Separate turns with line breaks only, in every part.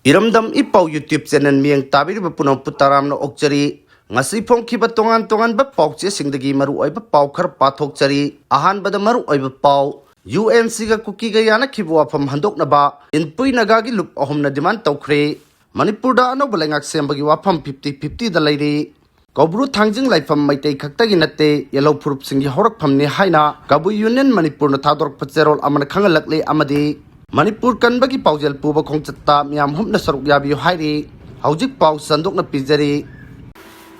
Eramdam ipau YouTube channel miyang tabiri ba punaw putaram na okchari ngasi phongkhiba tongan ba pauche singdagi maru oiba pau khar pathokchari ahanbada maru oiba pau UNC ga Kukiga Yannakhiba Wafam Handokkadabani Inpui Naga gi lup AHUMNA demand tawkhre Manipur da anoba lengak sembagi wafam 50-50 da leiri Kobru thangjing laifam maitei khaktagi natte yellow phurup singi horak phamni HAINA Kabu Union Manipur na thadork pacherol amana khangalakle amadi Manipur kanbagi paujel puba khongchatta miyam humna saruk yabi hairi haujik pau sandok na pijari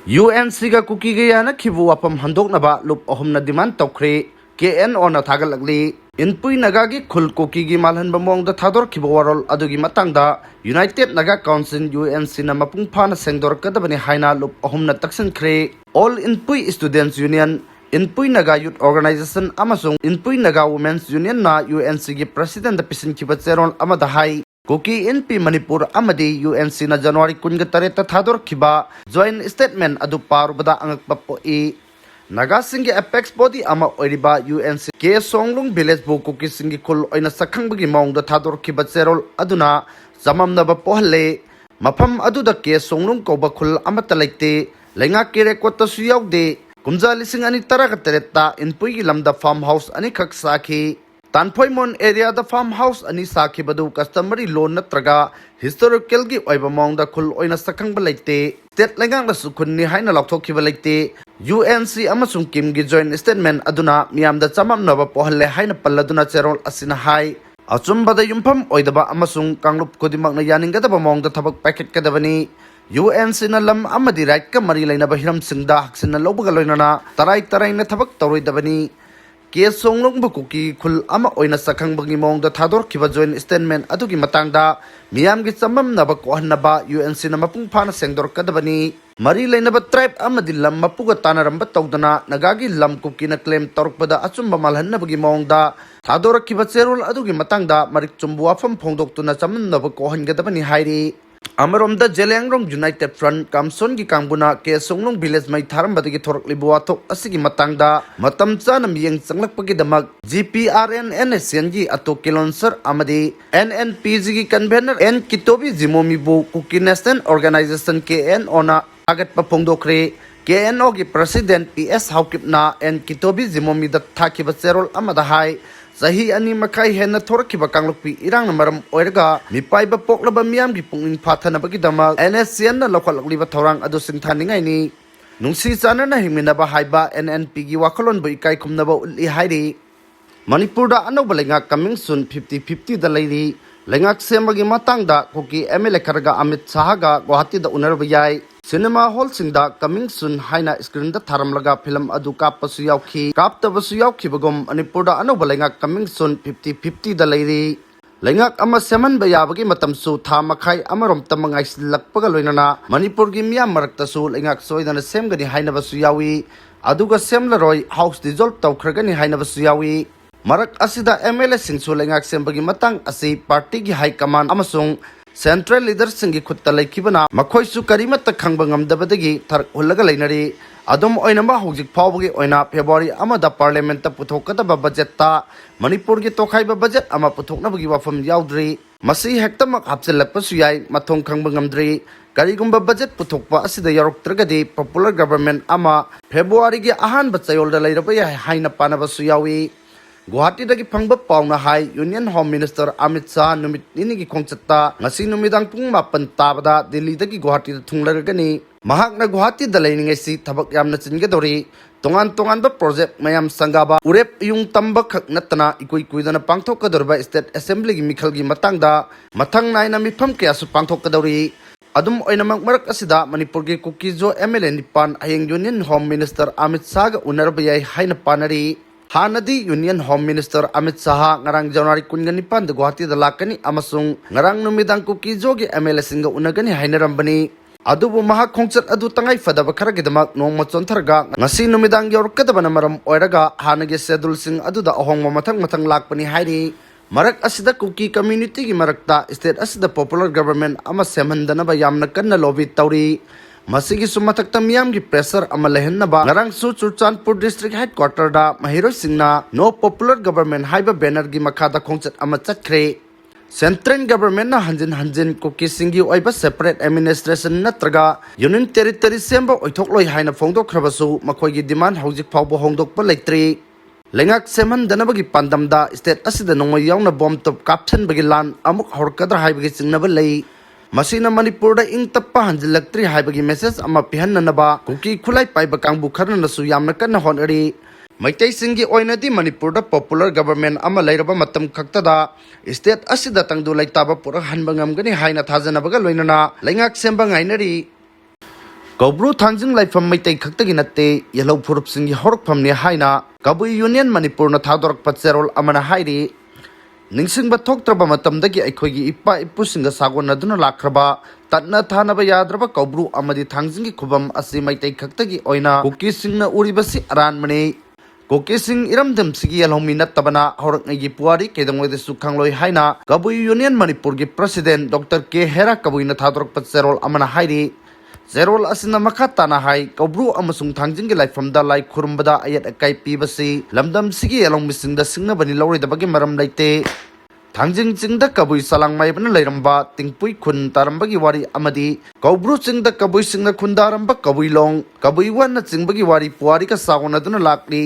UNC ga Kukiga Yannakhiba Wafam Handokkadabani lup AHUMNA demand tawkhre KNO na thagalakli Inpui Naga gi khul Kukigi malhan bamong da thador khiba warol adugi matangda United Naga Council UNC na mapung phana sengdorkadabani HAINA lup AHUMNA taksin khre All Inpui Students Union Inpui Naga Youth Organization amasung Inpui Naga Women's Union na UNC gi President da pisin khiba cheron amada hai Kuki NP Manipur amadi UNC na January 18 ta thador khiba joint statement adu parubada angakpa poi Naga singi apex body ama oiriba UNC ke songlung village bu Kuki singi khul oina sakhangbagi maungda thador khiba cherol aduna jamamna ba pohle mafam aduda ke songlung koba khul amata laite lenga ke record ta suyaude kumja lising ani taraga tereta Inpui gi lamda farmhouse ani khak sakhi Tanpoimon area da farmhouse ani sakhi badu customary loan natraga historical gi oiba maungda khul oina sakhangba laite state lengang da sukhunni haina lokthokhiba laite UNC amasung Kim gi joint statement aduna miyamda chamamnaba pohalle haina palladuna cherol asina hai achumbada yumpham oidaba amasung kanglup kodimakna yaninggadaba maungda thabak packet kadabani UNC na lam amadi right ka mari lainaba hiram singda haksinna lobaga loinana tarai na thabak tawroidabani ke songlong bu Kuki khul ama oina sakhangbagi maungda thador khiba joint statement adugi matangda miyam gi chamamnaba kohanaba UNC na mapung phana sengdor kadabani Mari lainaba tribe amadi lam mapuga tanaramba tawdana nagagi lam Kuki na claim torokpada achumba malhannabagi maungda thadorkiba cherol adugi matangda marik chumbu wafam phongdoktuna chamannaba kohangadabani hairi Amaromda Jelengrong United Front Kamson gi kangbuna ke songlong village mai tharambadagi thoroklibu wathok asigi matangda matam chana miyeng changlakpagi damak GPRNN gi ato kilonsar amadi NNPG gi convener N Kitobi Jimomi bu Kuki National Organization KNO na agat pa phongdokre KNO gi president PS Haukipna N Kitobi Jimomi da thakiba cherol amada hai Sahi ani makai hena thorkiba kanglukpi irang namaram oiraga mipaiba poklaba miyam gi punging phathanabagi damal NSCN na lokhalakliba thorang adu singthaningai ni nungsi chanana hingminaba haiba NNP gi wakhalon bu ikai khumnaba uli hairi Manipur da anoba lenga coming soon 50-50 da leiri lengak semagi matangda Kuki MLA kharga Amit Sahaga Guwahati da unarba yai Cinema hall singda coming soon HAINA screen da tharamlaga film adu kappasu yaukhi kaptabasu yaukhi bagom Manipur da anoba lengak coming soon 50-50 da leiri lengak ama seman bayabagi matamsu tha makhai amarom tamangai silakpaga loinana Manipur gi miyam marakta su lengak soidana semgani HAINA basu yawi aduga semlaroi house dissolve tawkhragani HAINA basu yawi Marak asida MLA singsu lengak sembagi matang asi party gi high command amasung Central leaders singi khutta laikibana makhoi su karimata khangba ngamdabadagi thar hullaga leinari adom oinamba hojik phawbagi oina February amada parliament ta puthokadaba budget ta Manipur gi tokhaiba budget ama puthoknabagi wafam yaudri masi hektamak hapchilakpa suyai mathong khangba ngamdri karigumba budget puthokpa asida yaroktragadi popular government ama February gi ahanba chayolda leiraba ya haina panaba suyawi Guwahati dagi phangba pauna hai Union Home Minister Amit Shah numit nini gi khongchatta ngasi numidang pung 9 tabada Delhi dagi Guwahati da thunglargani mahakna Guwahati da leiningai si thabak yamna chingadori tongan ba project mayam sangaba urep yung tamba khak natana ikoi kuidana pangthokadorba state assembly gi mikhal gi matangda mathang naina mifam kya su pangthokadori adum oinamak marak asida Manipur gi Kukijo MLA nipan ayeng Union Home Minister Amit Shah ga unarba yai haina panari Hanadi Union Home Minister Amit Shah ngarang January 19 da Guwahati da lakani amasung ngarang numidang Kukijo gi MLA singa unagani hainarambani adubu maha khongchat adu tangai fadaba kharagidamak nongma chontharga ngasi numidang yorkadabana maram oiraga hanagi schedule sing adu da ahongma mathang lakpani hairi marak asida Kuki community gi marakta state asida popular government ama semhandana ba yamna kanna lobby tawri Masigi sumatakta miyam gi pressure ama lehenna ngarang su Churchandpur district headquarter da mahiro singna no popular government haiba banner gi makada khongchat ama chatkre Central government na hanjin hanjin Kukisingi oiba separate administration natraga union territory semba oithokloi haina phongdokkhrabasu makhoi demand hojik phawbo hongdokpa leitri lengak seman danabagi pandamda state asida nongmai yauna bomb top captain bagi lan amuk horkadra haibagi singnaba lei masina Manipur da ing tappa hanjilaktri haibagi message ama pihananaba kuki khulai paiba kangbu kharna su yamna kanna honari Maitai singi oinadi Manipur da popular government ama lairaba matam khaktada state asida tangdu laitaba pura hanbangam gani haina thajana baga loinana lengak semba ngainari Gobru thangjing laifam maitai khaktagi natte yellow phurup singi horok phamne haina Kabui Union Manipur na thadorak patserol amana hairi ningsingba thoktraba matamdagi aikhoigi ipa ipusinga sagon aduna lakraba tatna thanaba yadraba Gobru amadi thangjingi khubam asi maitai khaktagi oina kuki singna uribasi aran mane Kukiga Eramdam sigi alhomi nattabana horak ngi puari kedangoi de sukhangloi haina Kabui Union Manipur gi president Dr. HAIKHRE kabui na thadrok patserol amana hairi zerol asina makhatana hai Gobru amasung thangjing gi laifam da lai khurumbada ayat akai pibasi lamdam sigi along mising da singna bani lori da bagi maram laite thangjing chingda kabui salang mai bana lairamba tingpui khun tarambagi wari amadi Gobru chingda kabui singna khundaramba kabui long kabui wan chingbagi wari puari ka sagona duna lakli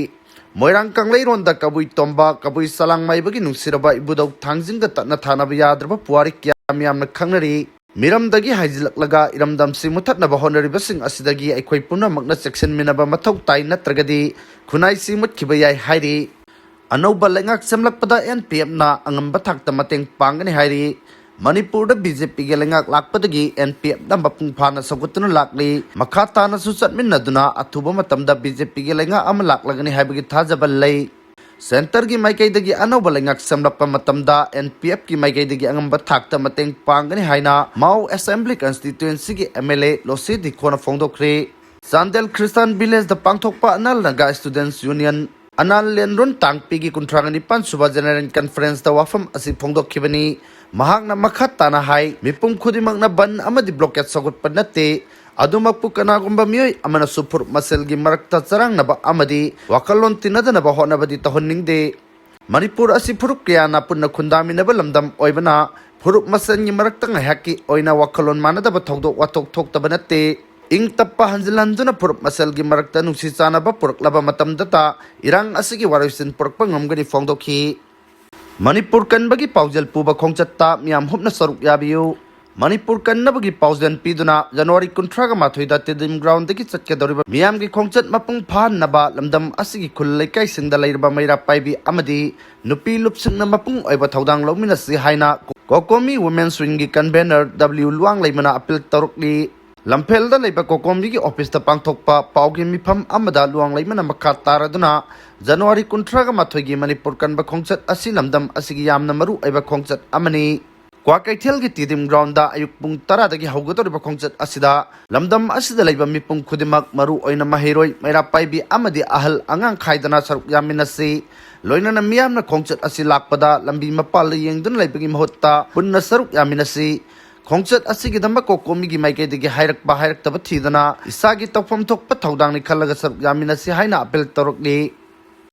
Moirang Kanglai ronda kabui tomba kabui salang mai bagi nungsiraba ibudau thangjing da tatna thanaba yadraba puari kyamyamna khangnari miramdagi haijilaklaga Eramdam si muthatnaba honaribasing asidagi aikhoi punamakna section minaba mathau tai natragadi khunai si mutkhiba yai hairi anauba lengak semlakpada NPF na angamba thakta mateng pangani hairi Manipur da BJP ge lengak lakpadagi NPF da mapung phana sagutuna lakli makhata na su chatminnaduna athuba matamda BJP ge lenga am laklagani haibagi thajabal lei center gi maikai dagi anauba lengak semlakpa matamda NPF ki maikai dagi angamba thakta mateng pangani haina Mau Assembly constituency gi MLA Losi dikhona phongdokre Sandel Christian Village da pangthokpa anal naga students union Anal lenron tangpigi kuntrangani pan suba general conference da wafam asi phongdokhibani mahakna makhatana hai mipum khudimangna ban amadi blockade sagut panate adumakpu kanagumba mioi amana supur maselgi marakta charangnaba amadi wakalon tinadanaba honabadi tahonningde Manipur asi phuruk kayana punna khundaminaba lamdam oibana phuruk masengi marakta ngahaki oina wakalon manadaba thokdok watok thoktabanate ing tappa hanjilanduna phuruk maselgi marakta nungsi chanaba puraklaba matamdata irang asigi waroisin purakpa ngamgani phongdokhi Manipur kanbagi paujal puba khongchatta miam hupna saruk yabiu Manipur kannabagi paujal piduna January 13 da tedim ground deki chatke doriba miam gi khongchat mapung phan naba lamdam asigi khullai kai singda leirba maira paibi amadi nupi lupsingna mapung oiba thodang lomina si haina Kokomi women's wing gi convener W luang leimana appeal tarukli Lampel da leiba Kokomi gi office ta pangthokpa paugi mifam amada luang leimana makha taraduna January 13 gi Manipur kanba khongchat asi lamdam asigi yamna maru aiba khongchat amani Kwakaithel gi tidim ground da ayuk pung 10 dagi haugatoriba khongchat asida lamdam asida leiba mipung khudimak maru oina mahiroi maira paibi amadi ahal angang khaidana saruk yaminasi loinana miyamna khongchat asi lakpada lambi mapal yengdun leibagi mahutta punna saruk yaminasi khongchat asigi damba Kokomi gi maikai digi hairakba hairak taba thidana isagi tawfam thokpa thodang ni khalaga saruk yaminasi haina apel torokli